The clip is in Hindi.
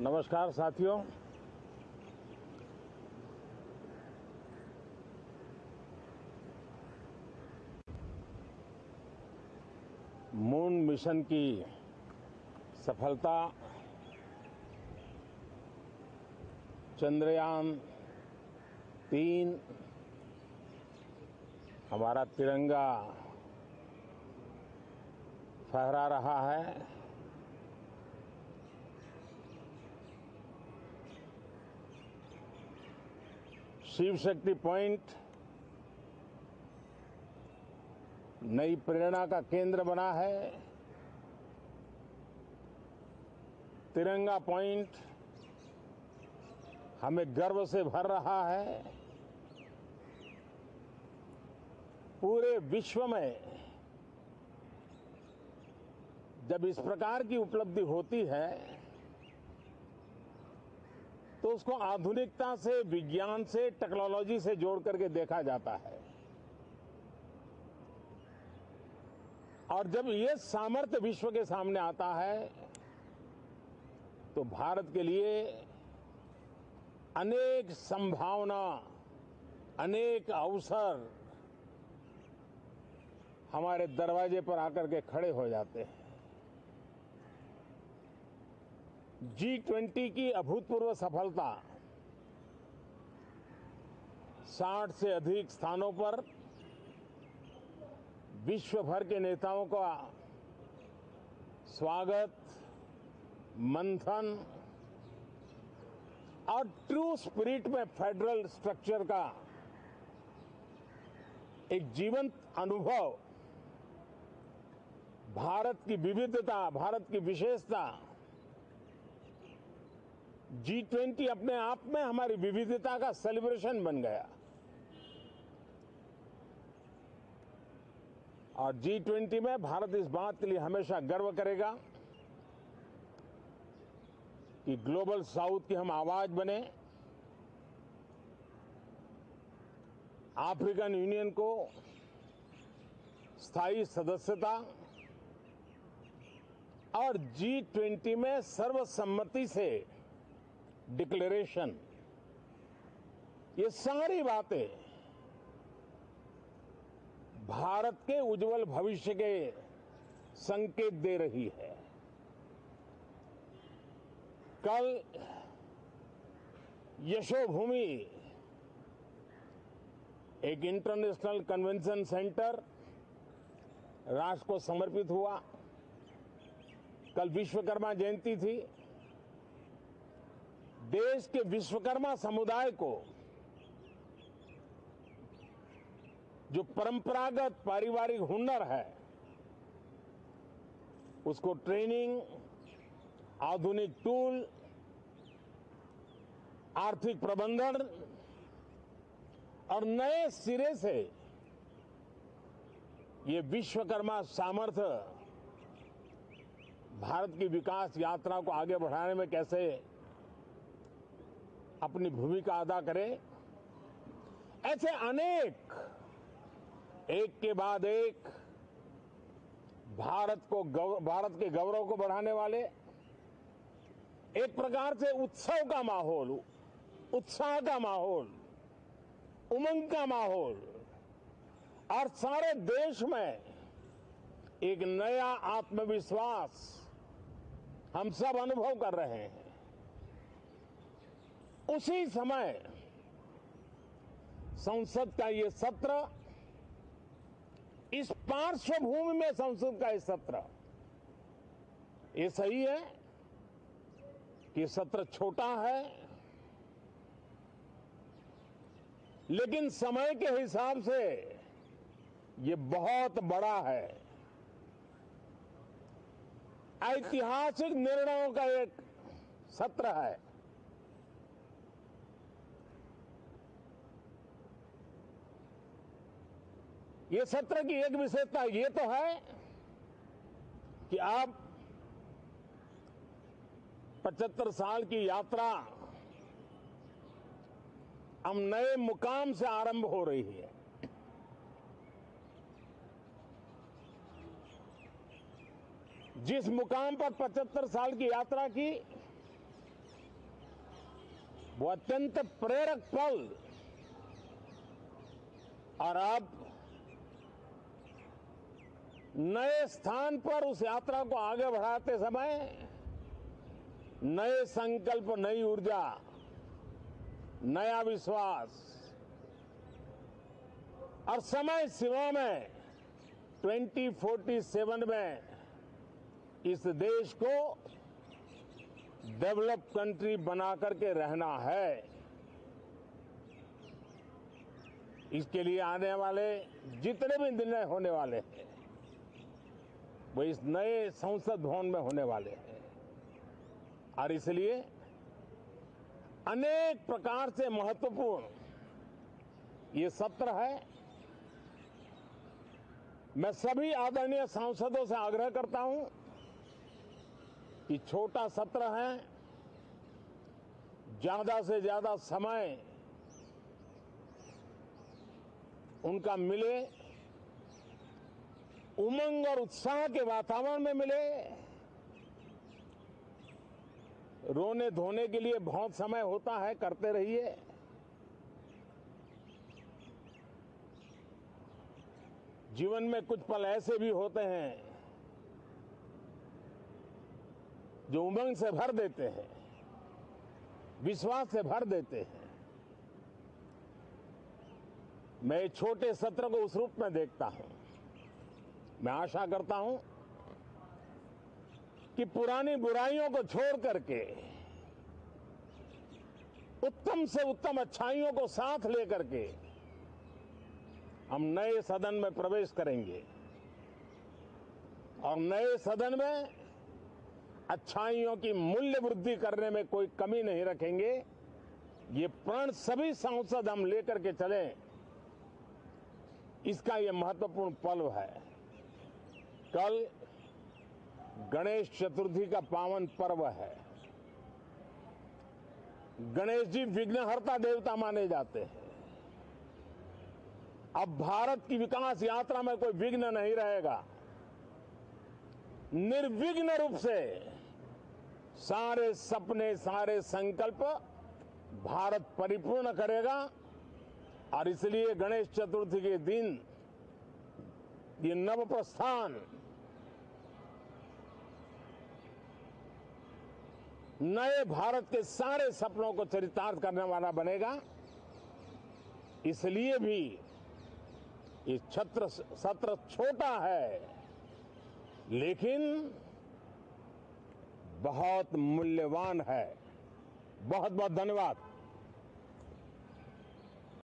नमस्कार साथियों। मून मिशन की सफलता, चंद्रयान 3 हमारा तिरंगा फहरा रहा है। शिव शक्ति पॉइंट नई प्रेरणा का केंद्र बना है। तिरंगा पॉइंट हमें गर्व से भर रहा है। पूरे विश्व में जब इस प्रकार की उपलब्धि होती है तो उसको आधुनिकता से, विज्ञान से, टेक्नोलॉजी से जोड़ करके देखा जाता है। और जब ये सामर्थ्य विश्व के सामने आता है तो भारत के लिए अनेक संभावना, अनेक अवसर हमारे दरवाजे पर आकर के खड़े हो जाते हैं। G20 की अभूतपूर्व सफलता, 60 से अधिक स्थानों पर विश्व भर के नेताओं का स्वागत, मंथन और ट्रू स्पिरिट में फेडरल स्ट्रक्चर का एक जीवंत अनुभव, भारत की विविधता, भारत की विशेषता। G20 अपने आप में हमारी विविधता का सेलिब्रेशन बन गया। और G20 में भारत इस बात के लिए हमेशा गर्व करेगा कि ग्लोबल साउथ की हम आवाज बने। अफ्रीकन यूनियन को स्थायी सदस्यता और G20 में सर्वसम्मति से डिक्लेरेशन, ये सारी बातें भारत के उज्जवल भविष्य के संकेत दे रही है। कल यशोभूमि एक इंटरनेशनल कन्वेंशन सेंटर राष्ट्र को समर्पित हुआ। कल विश्वकर्मा जयंती थी। देश के विश्वकर्मा समुदाय को जो परंपरागत पारिवारिक हुनर है उसको ट्रेनिंग, आधुनिक टूल, आर्थिक प्रबंधन और नए सिरे से ये विश्वकर्मा सामर्थ्य भारत की विकास यात्रा को आगे बढ़ाने में कैसे अपनी भूमिका अदा करे। ऐसे अनेक, एक के बाद एक भारत के गौरव को बढ़ाने वाले, एक प्रकार से उत्सव का माहौल, उत्साह का माहौल, उमंग का माहौल और सारे देश में एक नया आत्मविश्वास हम सब अनुभव कर रहे हैं। उसी समय संसद का ये सत्र, इस पार्श्वभूमि में संसद का ये सत्र, ये सही है कि सत्र छोटा है, लेकिन समय के हिसाब से ये बहुत बड़ा है। ऐतिहासिक निर्णयों का एक सत्र है। ये सत्र की एक विशेषता ये तो है कि अब 75 साल की यात्रा हम नए मुकाम से आरंभ हो रही है। जिस मुकाम पर 75 साल की यात्रा की, वो अत्यंत प्रेरक पल और अब नए स्थान पर उस यात्रा को आगे बढ़ाते समय नए संकल्प, नई ऊर्जा, नया विश्वास और समय सीमा में 2047 में इस देश को डेवलप कंट्री बना करके रहना है। इसके लिए आने वाले जितने भी निर्णय होने वाले हैं वो इस नए संसद भवन में होने वाले हैं और इसलिए अनेक प्रकार से महत्वपूर्ण ये सत्र है। मैं सभी आदरणीय सांसदों से आग्रह करता हूं कि छोटा सत्र है, ज्यादा से ज्यादा समय उनका मिले, उमंग और उत्साह के वातावरण में मिले। रोने धोने के लिए बहुत समय होता है, करते रहिए। जीवन में कुछ पल ऐसे भी होते हैं जो उमंग से भर देते हैं, विश्वास से भर देते हैं। मैं छोटे सत्र को उस रूप में देखता हूं। मैं आशा करता हूं कि पुरानी बुराइयों को छोड़ करके उत्तम से उत्तम अच्छाइयों को साथ लेकर के हम नए सदन में प्रवेश करेंगे और नए सदन में अच्छाइयों की मूल्य वृद्धि करने में कोई कमी नहीं रखेंगे। ये प्रण सभी सांसद हम लेकर के चले, इसका ये महत्वपूर्ण पल है। कल गणेश चतुर्थी का पावन पर्व है। गणेश जी विघ्नहर्ता देवता माने जाते हैं। अब भारत की विकास यात्रा में कोई विघ्न नहीं रहेगा। निर्विघ्न रूप से सारे सपने, सारे संकल्प भारत परिपूर्ण करेगा और इसलिए गणेश चतुर्थी के दिन ये नव प्रस्थान नए भारत के सारे सपनों को चरितार्थ करने वाला बनेगा। इसलिए भी ये सत्र छोटा है लेकिन बहुत मूल्यवान है। बहुत बहुत धन्यवाद।